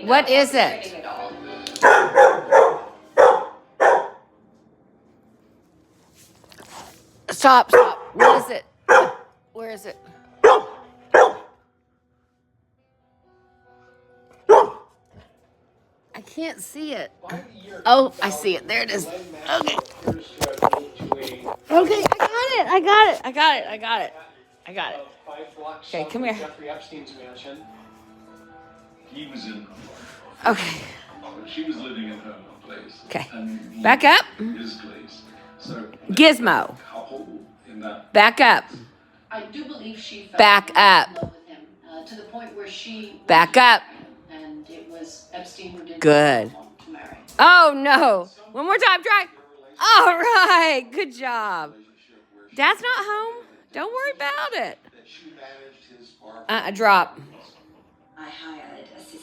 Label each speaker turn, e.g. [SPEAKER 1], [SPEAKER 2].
[SPEAKER 1] What is it? Stop. What is it? Where is it? I can't see it. Oh, I see it. There it is. Okay. Okay, I got it. Okay, come here.
[SPEAKER 2] He was in
[SPEAKER 1] Okay.
[SPEAKER 2] she was living in her place.
[SPEAKER 1] Okay. Back up.
[SPEAKER 2] His place. So
[SPEAKER 1] Gizmo.
[SPEAKER 2] couple in that
[SPEAKER 1] Back up.
[SPEAKER 3] I do believe she fell
[SPEAKER 1] Back
[SPEAKER 3] in
[SPEAKER 1] up.
[SPEAKER 3] love with him to the point where she
[SPEAKER 1] Back up.
[SPEAKER 3] and it was Epstein who did
[SPEAKER 1] Good.
[SPEAKER 3] to marry.
[SPEAKER 1] Oh, no. One more time. Try. All right. Good job. Dad's not home. Don't worry about it.
[SPEAKER 2] that she managed his bar
[SPEAKER 1] Drop.
[SPEAKER 3] I hired